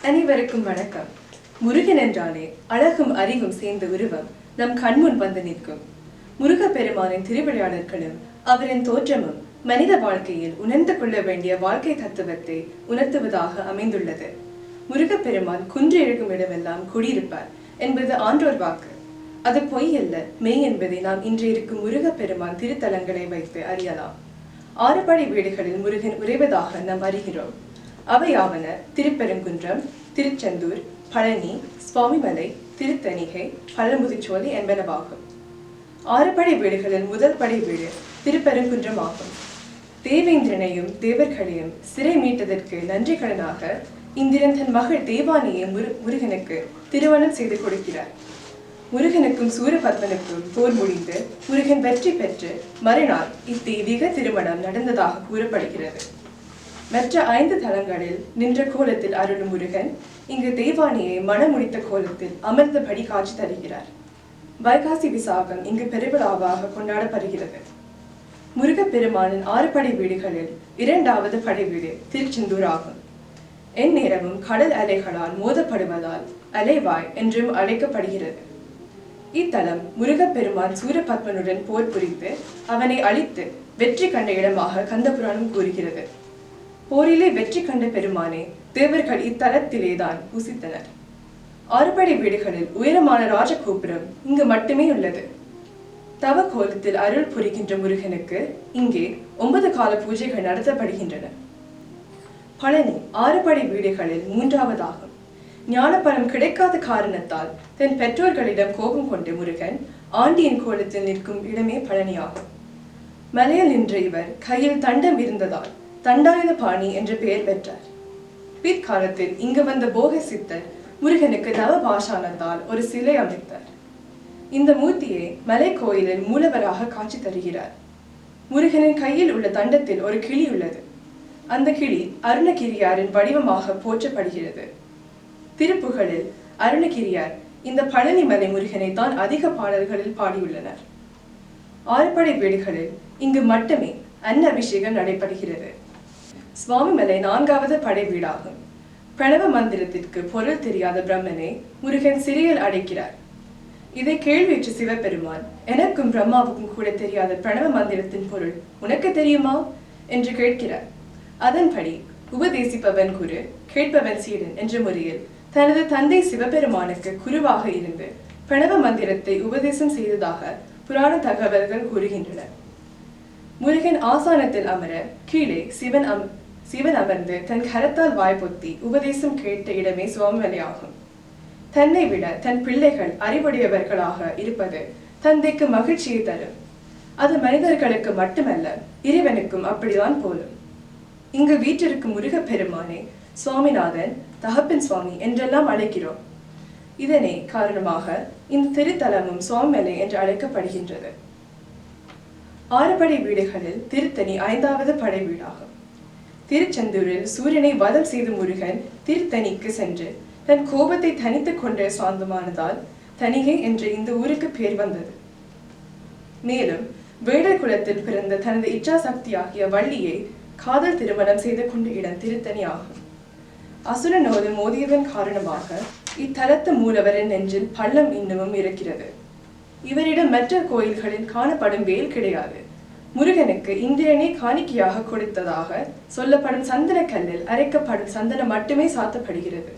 அனைவருக்கும் வணக்கம். முருகன் என்றாலே அழகும் அறிவும் சேர்ந்த உருவம் நம் கண்முன் வந்து நிற்கும். முருகப்பெருமானின் திருவிளையாடல்களும் அவரின் தோற்றமும் மனித வாழ்க்கையில் உணர்ந்து கொள்ள வேண்டிய வாழ்க்கை தத்துவத்தை உணர்த்துவதாக அமைந்துள்ளது. முருகப்பெருமான் குன்று எழுகும் இடமெல்லாம் குடியிருப்பார் என்பது ஆன்றோர் வாக்கு. அது பொய் அல்ல, மெய் என்பதை நாம் இன்று இருக்கும் முருகப்பெருமான் திருத்தலங்களை வைத்து அறியலாம். 6 படை வீடுகளில் முருகன் உறைவதாக நாம் அறிகிறோம். அவையாவன திருப்பெருங்குன்றம், திருச்செந்தூர், பழனி, சுவாமிமலை, திருத்தணிகை, பழமுதிர்ச்சோலை என்பனவாகும். 6 படை வீடுகளில் முதல் படை வீடு திருப்பெருங்குன்றம் ஆகும். தேவேந்திரனையும் தேவர்களையும் சிறை மீட்டதற்கு நன்றி கடனாக இந்திரன் தன் மகள் தேவானியை முருகனுக்கு திருமணம் செய்து கொடுக்கிறார். முருகனுக்கும் சூரபத்மனுக்கும் போர் முடிந்து முருகன் வெற்றி பெற்று மறுநாள் இத்தெய்வீக திருமணம் நடந்ததாக கூறப்படுகிறது. மற்ற 5 தலங்களில் நின்ற கோலத்தில் அருளும் முருகன் இங்கு தேவானியை மணமுடித்த கோலத்தில் அமர்ந்தபடி காட்சி தருகிறார். வைகாசி விசாகம் இங்கு பெருவிழாவாக கொண்டாடப்படுகிறது. முருகப்பெருமானின் 6 படை வீடுகளில் 2வது படை வீடு திருச்செந்தூர் ஆகும். எந்நேரமும் கடல் அலைகளால் மோதப்படுவதால் அலைவாய் என்றும் அழைக்கப்படுகிறது. இத்தலம் முருகப்பெருமான் சூரபத்மனுடன் போர் புரிந்து அவனை அழித்து வெற்றி கண்ட இடமாக கந்தபுராணம் கூறுகிறது. போரிலே வெற்றி கண்ட பெருமானே தேவர்கள் இத்தலத்திலேதான் பூசித்தனர். 6 படை வீடுகளில் உயரமான ராஜகோபுரம் இங்கு மட்டுமே உள்ளது. தவ கோலத்தில் அருள் புரிகின்ற முருகனுக்கு இங்கே 9 கால பூஜைகள் நடத்தப்படுகின்றன. பழனி 6 படை வீடுகளில் 3வதாகும். ஞானப்பழம் கிடைக்காத காரணத்தால் தன் பெற்றோர்களிடம் கோபம் கொண்ட முருகன் ஆண்டியின் கோலத்தில் நிற்கும் இடமே பழனியாகும். மலையில் நின்ற இவர் கையில் தண்டம் இருந்ததால் தண்டாயுத பாணி என்ற பெயர் பெற்றார். பிற்காலத்தில் இங்கு வந்த போக சித்தர் முருகனுக்கு நவ பாஷாணத்தால் ஒரு சிலை அமைத்தார். இந்த மூர்த்தியை மலை கோயிலில் மூலவராக காட்சி தருகிறார். முருகனின் கையில் உள்ள தண்டத்தில் ஒரு கிளி உள்ளது. அந்த கிளி அருணகிரியாரின் வடிவமாக போற்றப்படுகிறது. திருப்புகழில் அருணகிரியார் இந்த பழனி மலை முருகனை தான் அதிக பாடல்களில் பாடியுள்ளனர். 6 படை வீடுகளில் இங்கு மட்டுமே அன்ன அபிஷேகம் நடைபெறுகிறது. சுவாமிமலை 4வது படை வீடாகும். பிரணவ மந்திரத்திற்கு பொருள் தெரியாத பிரம்மனை முருகன் சிறையில் அடைக்கிறார். இதை கேள்வியுற்ற சிவபெருமான், எனக்கும் பிரம்மாவுக்கும் கூட தெரியாத பிரணவ மந்திரத்தின் பொருள் உனக்கு தெரியுமா என்று கேட்கிறார். அதன்படி உபதேசிப்பவன் குரு, கேட்பவன் சீடன் என்ற முறையில் தனது தந்தை சிவபெருமானுக்கு குருவாக இருந்து பிரணவ மந்திரத்தை உபதேசம் செய்ததாக புராண தகவல்கள் கூறுகின்றன. முருகன் ஆசானத்தில் அமர கீழே சிவன் அமர்ந்து தன் கரத்தால் வாய்ப்பொத்தி உபதேசம் கேட்ட இடமே சுவாமிமலை ஆகும். தன்னை விட தன் பிள்ளைகள் அறிவுடையவர்களாக இருப்பது தந்தைக்கு மகிழ்ச்சியை தரும். அது மனிதர்களுக்கு மட்டுமல்ல, இறைவனுக்கும் அப்படிதான் போலும். இங்கு வீற்றிருக்கும் முருகப்பெருமானை சுவாமிநாதன், தகப்பன் சுவாமி என்றெல்லாம் அழைக்கிறோம். இதனை காரணமாக இந்த திருத்தலமும் சுவாமிமலை என்று அழைக்கப்படுகின்றது. 6 படை வீடுகளில் திருத்தணி 5வது படை வீடாகும். திருச்செந்தூரில் சூரியனை வதம் செய்த முருகன் திருத்தணிக்கு சென்று தன் கோபத்தை தனித்துக் கொண்ட சாந்தமானதால் தணிகை என்று இந்த ஊருக்கு பேர் வந்தது. மேலும் வேடர் குலத்தில் பிறந்த தனது இச்சா சக்தியாகிய வள்ளியை காதல் திருமணம் செய்து கொண்ட இடம் திருத்தணி ஆகும். அசுரனோடு மோதியதன் காரணமாக இத்தலத்து மூலவரின் நெஞ்சில் பள்ளம் இன்னமும் இருக்கிறது. இவரிடம் மற்ற கோயில்களில் காணப்படும் வேல் கிடையாது. முருகனுக்கு இந்திரனே காணிக்கையாக கொடுத்ததாக சொல்லப்படும் சந்தன கல்லில் அரைக்கப்படும் சந்தனம் மட்டுமே சாத்தப்படுகிறது.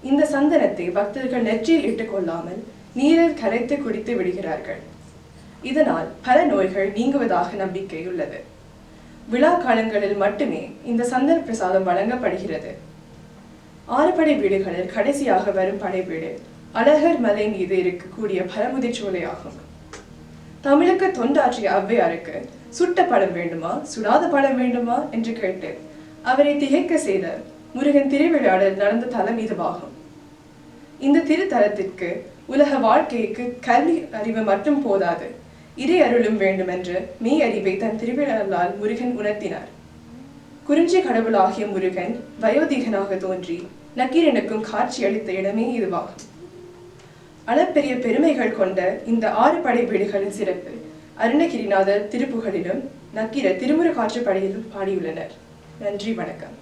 இந்த சந்தனத்தை பக்தர்கள் நெற்றியில் இட்டுக் கொள்ளாமல் நீரில் கரைத்து குடித்து விடுகிறார்கள். இதனால் பல நோய்கள் நீங்குவதாக நம்பிக்கை உள்ளது. விழா காலங்களில் மட்டுமே இந்த சந்தன பிரசாதம் வழங்கப்படுகிறது. 6 படை வீடுகளில் கடைசியாக வரும் படை வீடு அழகர் மலை மீது இருக்கக்கூடிய பழமுதிர்ச்சோலை ஆகும். தமிழுக்கு தொண்டாற்றிய ஔவையாருக்கு சுட்ட பழம் வேண்டுமா சுடாத பழம் வேண்டுமா என்று கேட்டு அவரை திகைக்க செய்த முருகன் திருவிளையாடல் நடந்த தலம் இதுவாகும். இந்த திருத்தலத்திற்கு உலக வாழ்க்கைக்கு கல்வி அறிவு மட்டும் போதாது, இறை அருளும் வேண்டும் என்று மெய் அறிவை தன் திருவிழாவால் முருகன் உணர்த்தினார். குறிஞ்சி கடவுளாகிய முருகன் வயோதிகனாக தோன்றி நக்கீரனுக்கும் காட்சி அளித்த இடமே இதுவாகும். அளப்பெரிய பெருமைகள் கொண்ட இந்த 6 படை வீடுகளின் சிறப்பு அருணகிரிநாதர் திருப்புகழிலும் நக்கீரர் திருமுருகாற்றுப்படையிலும் பாடியுள்ளனர். நன்றி, வணக்கம்.